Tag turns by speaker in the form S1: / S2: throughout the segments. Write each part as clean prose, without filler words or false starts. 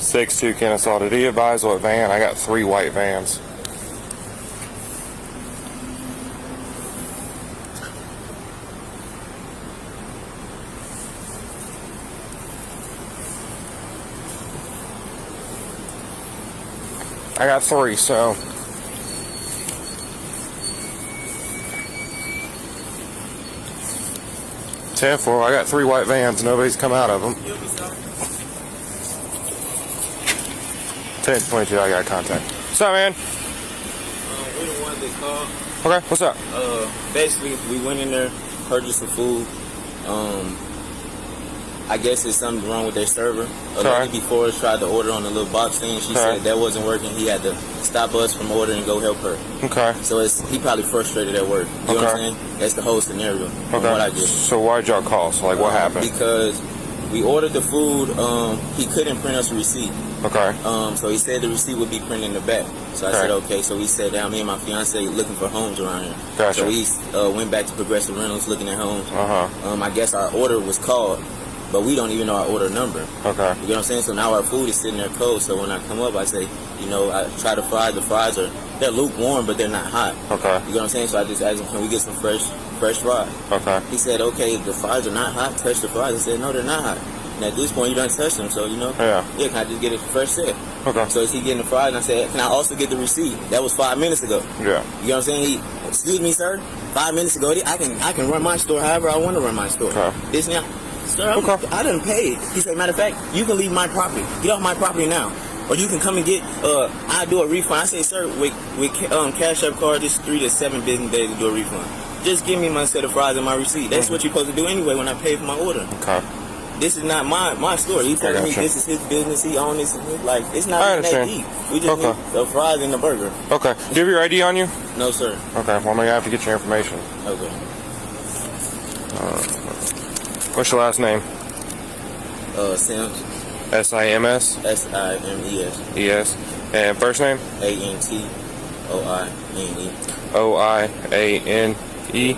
S1: 6'2" Kennesaw. Did he advise what van? I got 3 white vans. I got 3, so 10-4. I got 3 white vans. Nobody's come out of them. 10-22. I got contact. What's up, man?
S2: We're the ones that called.
S1: Okay, what's up?
S2: Basically, we went in there, purchased the food. I guess there's something wrong with their server. A lady before us tried to order on the little box thing. She said that wasn't working. He had to stop us from ordering and go help her.
S1: Okay.
S2: So he probably frustrated at work. You know what I'm saying? That's the whole scenario. From what I get.
S1: So why'd y'all call? So like, what happened?
S2: Because we ordered the food. He couldn't print us a receipt.
S1: Okay.
S2: So he said the receipt would be printed in the back. So I said okay. So we sat down. Me and my fiance looking for homes around here.
S1: Gotcha.
S2: So we went back to Progressive Rentals looking at homes. I guess our order was called, but we don't even know our order number.
S1: Okay.
S2: You know what I'm saying? So now our food is sitting there cold. So when I come up, I say, I try to fry. The fries they're lukewarm, but they're not hot.
S1: Okay.
S2: You know what I'm saying? So I just asked him, can we get some fresh fries?
S1: Okay.
S2: He said, okay, the fries are not hot. Touch the fries. I said, no, they're not hot. And at this point, you don't touch them, so yeah, can I just get a fresh set? Okay. So is he getting the fries? And I said, can I also get the receipt? That was 5 minutes ago.
S1: Yeah.
S2: You know what I'm saying? Excuse me, sir. 5 minutes ago, I can run my store however I want to run my store. Okay. This now, sir, I done paid. He said, matter of fact, you can leave my property. Get off my property now. Or you can come and get, I do a refund. I say, sir, with Cash App card, it's 3 to 7 business days to do a refund. Just give me my set of fries and my receipt. That's what you're supposed to do anyway when I pay for my order. Okay. This is not my store. He told me this is his business. He owns this. Like, it's not that deep. We just need the fries and the burger.
S1: Okay. Do you have your ID on you?
S2: No, sir.
S1: Okay. Well, I'm going to have to get your information.
S2: Okay.
S1: What's your last name?
S2: Sims.
S1: S-I-M-S?
S2: S-I-M-E-S.
S1: E-S. And first name?
S2: A-N-T-O-I-N-E.
S1: O-I-A-N-E?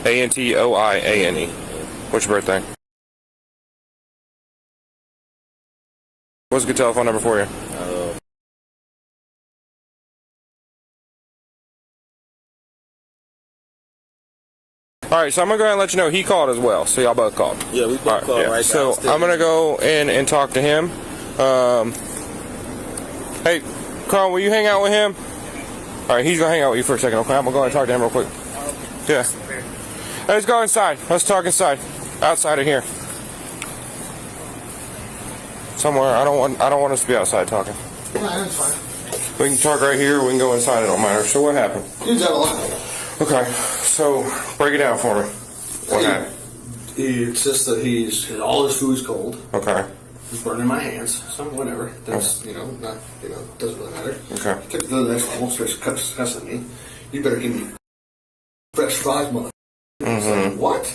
S1: A-N-T-O-I-A-N-E. What's your birthday? What's a good telephone number for you? Alright, so I'm going to go ahead and let you know he called as well. So y'all both called.
S2: Yeah, we both called, right?
S1: So I'm going to go in and talk to him. Hey, Carl, will you hang out with him? Alright, he's going to hang out with you for a second, okay? I'm going to go and talk to him real quick. Yeah. Let's go inside. Let's talk inside. Outside of here. Somewhere. I don't want us to be outside talking.
S3: No, that's fine.
S1: We can talk right here. We can go inside. It don't matter. So what happened?
S3: Dude's out of line.
S1: Okay. So break it down for me. What happened?
S3: He insists that all his food's cold.
S1: Okay.
S3: He's burning my hands. So whatever. That's doesn't really matter.
S1: Okay.
S3: Took it to the next level. Starts cussing me. You better give me fresh fries, mother. Like, what?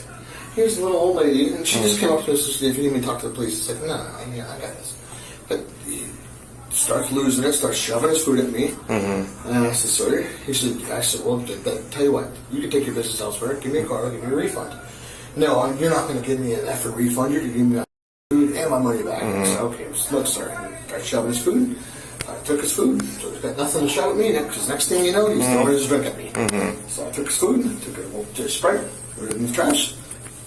S3: Here's a little old lady, and she just came up to us and said, if you need me to talk to the police, it's like, no, I got this. But he starts losing it, starts shoving his food at me. And I said, sorry. I said, well, tell you what, you can take your business elsewhere. Give me a card, give me a refund. No, you're not going to give me an effing refund. You're going to give me my food and my money back. I said, okay, look, sir. And he started shoving his food. I took his food, so he's got nothing to shove at me, because next thing you know, he's throwing his drink at me. So I took his food, took it to Sprite, put it in the trash.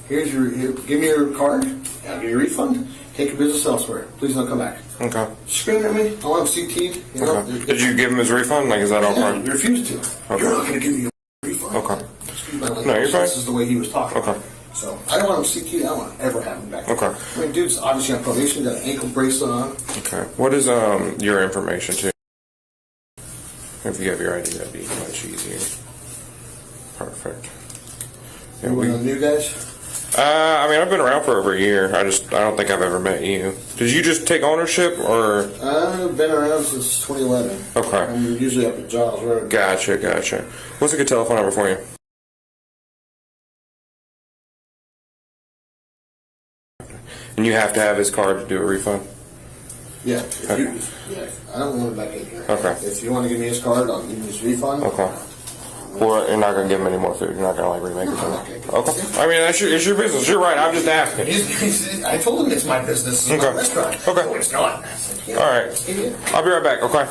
S3: Give me your card, I'll give you a refund, take your business elsewhere. Please don't come back. Okay. Screaming at me, I want him CT'd.
S1: Did you give him his refund? Like, is that all part?
S3: You refused to. Okay. You're not going to give me a refund.
S1: Okay.
S3: Excuse my language.
S1: No, you're fine.
S3: This is the way he was talking.
S1: Okay.
S3: So, I don't want him CT'd, I don't want to ever have him back.
S1: Okay.
S3: I mean, dude's obviously on probation, got an ankle bracelet on.
S1: Okay. What is your information too? If you have your ID, that'd be much easier. Perfect.
S3: You one of the new guys?
S1: I mean, I've been around for over a year. I don't think I've ever met you. Did you just take ownership, or?
S3: I've been around since 2011.
S1: Okay.
S3: I'm usually up at Giles Road.
S1: Gotcha. What's a good telephone number for you? And you have to have his card to do a refund?
S3: Yeah. I don't want him back in here.
S1: Okay.
S3: If you want to give me his card, I'll give you his refund.
S1: Okay. Or you're not gonna give him any more food. You're not gonna like remake it. Okay. I mean, it's your business. You're right. I'm just asking.
S3: I told him it's my business. It's my restaurant.
S1: Okay.
S3: No, it's not.
S1: All right. I'll be right back. Okay.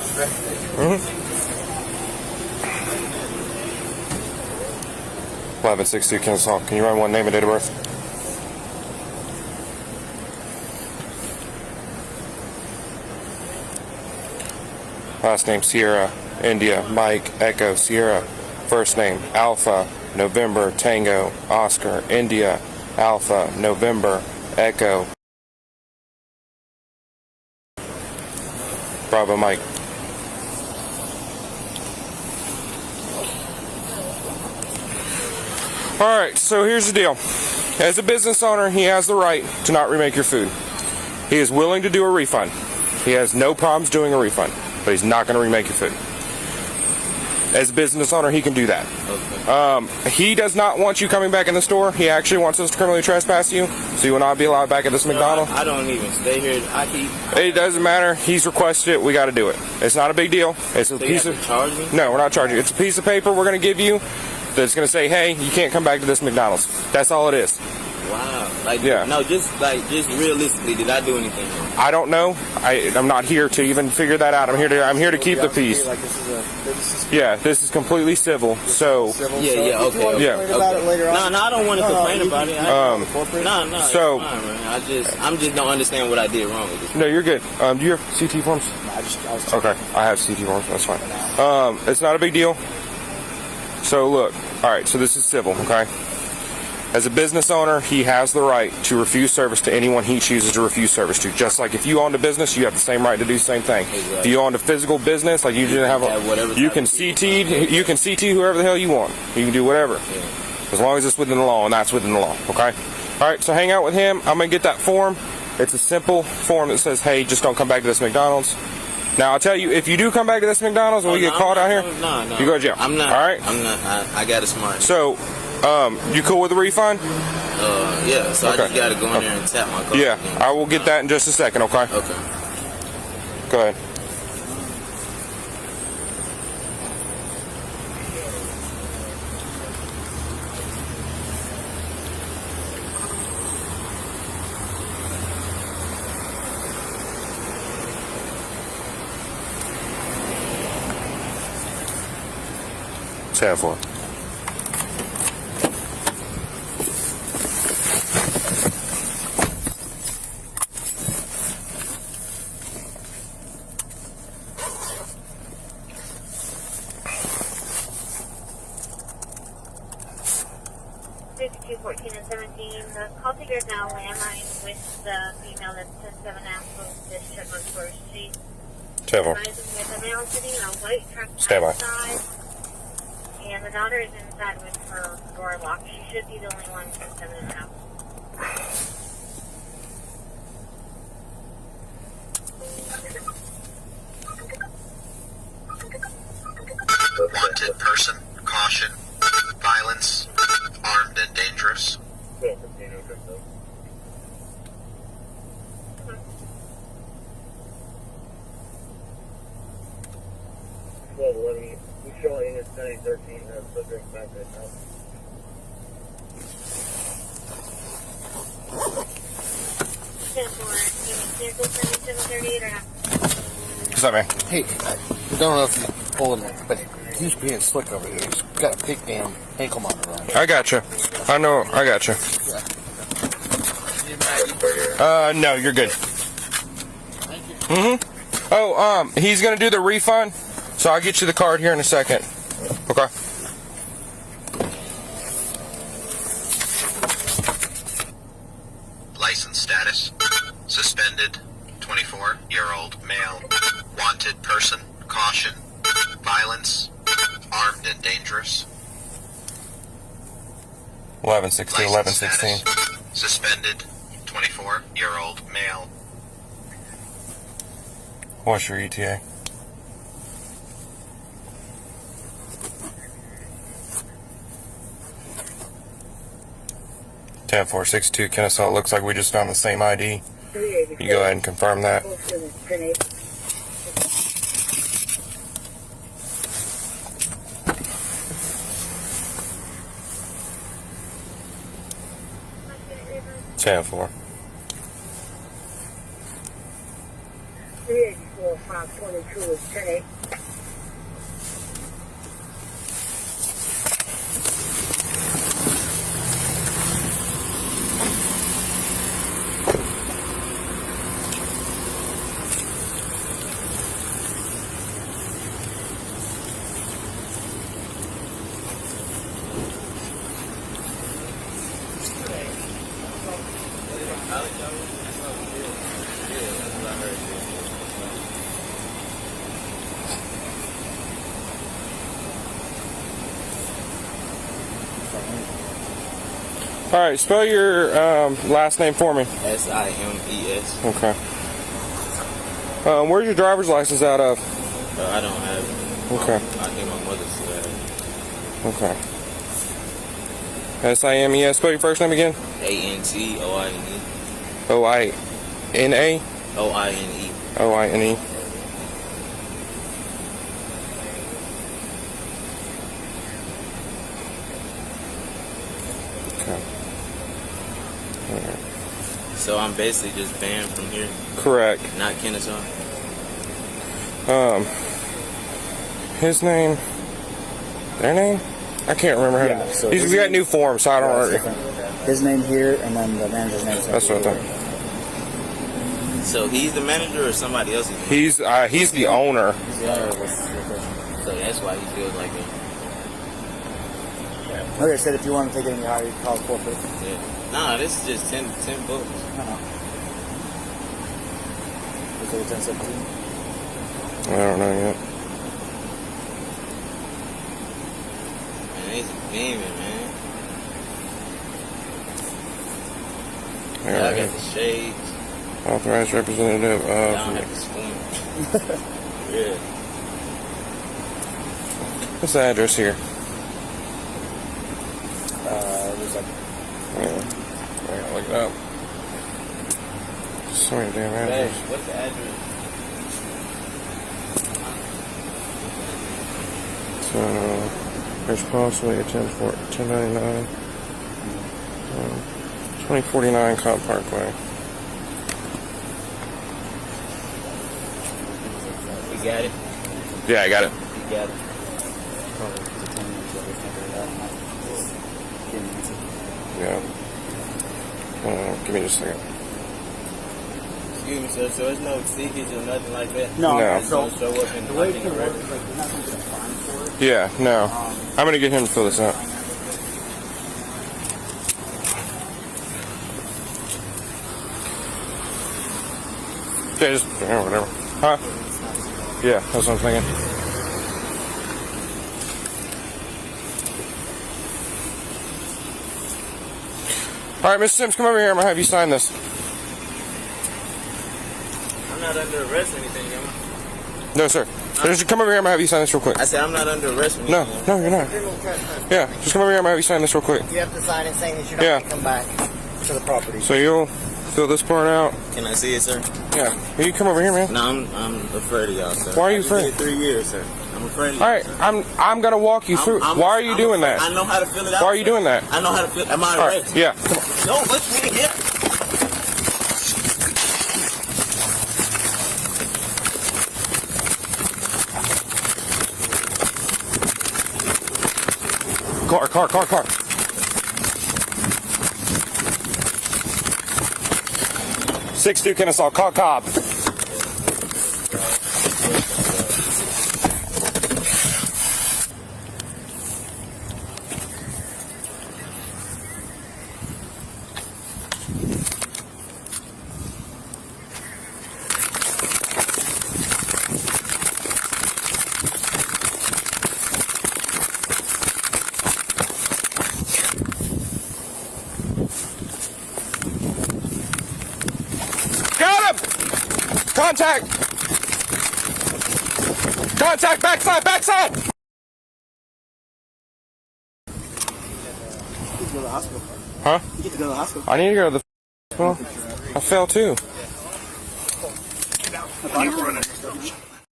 S1: 1162 Kennesaw. Can you run one name and date of birth? Last name Sierra, India, Mike, Echo, Sierra. First name Alpha, November, Tango, Oscar, India, Alpha, November, Echo. Bravo, Mike. Alright, so here's the deal. As a business owner, he has the right to not remake your food. He is willing to do a refund. He has no problems doing a refund, but he's not going to remake your food. As a business owner, he can do that. Okay. He does not want you coming back in the store. He actually wants us to criminally trespass you, so you will not be allowed back at this McDonald's.
S2: I don't even stay here.
S1: It doesn't matter. He's requested it. We got to do it. It's not a big deal. It's a piece of.
S2: Charge me?
S1: No, we're not charging you. It's a piece of paper we're going to give you that's going to say, hey, you can't come back to this McDonald's. That's all it is.
S2: Wow. Like,
S1: yeah.
S2: No, just realistically, did I do anything wrong?
S1: I don't know. I'm not here to even figure that out. I'm here to keep the peace.
S4: Like
S1: yeah, this is completely civil. So
S2: yeah, okay.
S1: Yeah.
S4: About it later on.
S2: No, I don't want to complain about it. No,
S1: so
S2: fine, man. I'm just don't understand what I did wrong with this.
S1: No, you're good. Do you have CT forms?
S4: No, I was
S1: okay, I have CT forms. That's fine. It's not a big deal. So look, all right. So this is civil, okay? As a business owner, he has the right to refuse service to anyone he chooses to refuse service to. Just like if you owned a business, you have the same right to do the same thing. Exactly. If you owned a physical business, like you didn't have you can CT whoever the hell you want. You can do whatever, as long as it's within the law, and that's within the law. Okay. All right. So hang out with him. I'm gonna get that form. It's a simple form that says, "Hey, just don't come back to this McDonald's." Now I'll tell you, if you do come back to this McDonald's and we get caught out here, you go to jail.
S2: I'm not.
S1: All right.
S2: I'm not. I got it smart.
S1: So. You cool with the refund?
S2: Yeah, so okay. I just gotta go in there and tap my card.
S1: Yeah, I will get that in just a second, okay?
S2: Okay.
S1: Go ahead. Say it for it.
S5: The call taker is now landline with the female that's 10-7 Asheville District on 4th Street. With a male sitting in a white truck outside. And the daughter is inside with her door locked. She should be the only one 10-7 in the house.
S6: Wanted person, caution, violence, armed and dangerous.
S7: We show in it's 913 subject back right now.
S1: What's up, man?
S4: Hey, I don't know if you're pulling it, but he's being slick over here. He's got a big damn ankle monitor on.
S1: I gotcha. I know. I gotcha. No, you're good.
S4: Thank you.
S1: Oh, he's gonna do the refund, so I'll get you the card here in a second. Okay.
S6: License status: suspended. 24-year-old male. Wanted person, caution, violence, armed and dangerous.
S1: 1116, 1116.
S6: Suspended. 24-year-old male.
S1: What's your ETA? Ten 462 Kennesaw. It looks like we just found the same ID. You go ahead and confirm that. 10-4.
S5: 384-522 is 10-8.
S1: All right, spell your last name for me.
S2: Simes.
S1: Okay. Where's your driver's license out of?
S2: I don't have it.
S1: Okay.
S2: I think my mother still has it.
S1: Okay. Simes. Spell your first name again.
S2: Antoine.
S1: Oina.
S2: Oine.
S1: Oine. Okay.
S2: So I'm basically just banned from here.
S1: Correct.
S2: Not Kennesaw.
S1: His name. Their name? I can't remember.
S8: Yeah, so
S1: He's got new forms, so I don't know.
S8: His name here, and then the manager's name.
S1: That's what I thought.
S2: So he's the manager or somebody else?
S1: He's the owner.
S8: He's the owner of
S2: So that's why he feels like it.
S8: Okay, said if you want to take it in your car, you call it forfeit.
S2: Yeah. Nah, this is just 10 bucks.
S8: Is it 10-17?
S1: I don't know yet.
S2: Man, he's beaming, man.
S1: I
S2: Yeah, I got the shades.
S1: Authorized representative
S2: I
S1: of.
S2: don't have the spoon. Yeah.
S1: What's the address here?
S8: There's like
S1: Yeah. I gotta look it up. So many damn
S2: Hey,
S1: addresses.
S2: what's the address?
S1: So there's possibly a 1099. 2049 Cobb Parkway.
S2: You got it?
S1: Yeah, I got it.
S2: You got it.
S8: probably the 10 minutes that we figured it out. Give me an answer.
S1: Yeah. Give me just a second.
S2: Excuse me, sir. So there's no tickets or nothing like that?
S8: No,
S1: No.
S2: It's gonna show up in
S8: The way
S2: the
S8: it works
S2: record.
S8: is like you're not going to get a fine for it.
S1: Yeah, no. I'm gonna get him to fill this out. Yeah, just whatever. Huh? Yeah, that's what I'm thinking. All right, Mr. Sims, come over here. I'm gonna have you sign this.
S2: I'm not under arrest or anything, am I?
S1: No, sir. Just come over here. I'm gonna have you sign this real quick.
S2: I said I'm not under arrest or anything.
S1: No, no, you're not. Yeah, just come over here. I'm gonna have you sign this real quick.
S8: You have to sign it saying that you're not
S1: Yeah.
S8: going to come back to the property.
S1: So you'll fill this part out.
S2: Can I see it, sir?
S1: Yeah. You come over here, man.
S2: No, I'm afraid of y'all, sir.
S1: Why are you
S2: I've been
S1: afraid?
S2: here 3 years, sir. I'm afraid of you.
S1: All right,
S2: sir.
S1: I'm gonna walk you through. Why are you doing
S2: afraid.
S1: that?
S2: I know how to fill it out.
S1: Why are you
S2: sir.
S1: doing that?
S2: I know how to fill. Am I
S1: All right,
S2: arrested?
S1: yeah.
S2: No, let's get here.
S1: Car. 6-2 Kennesaw, call Cobb. Got him! Contact! Backside!
S8: You get to go to the hospital.
S1: Huh?
S8: You get to go to the hospital.
S1: I need to go to the hospital. I fell too.
S8: I thought you were running.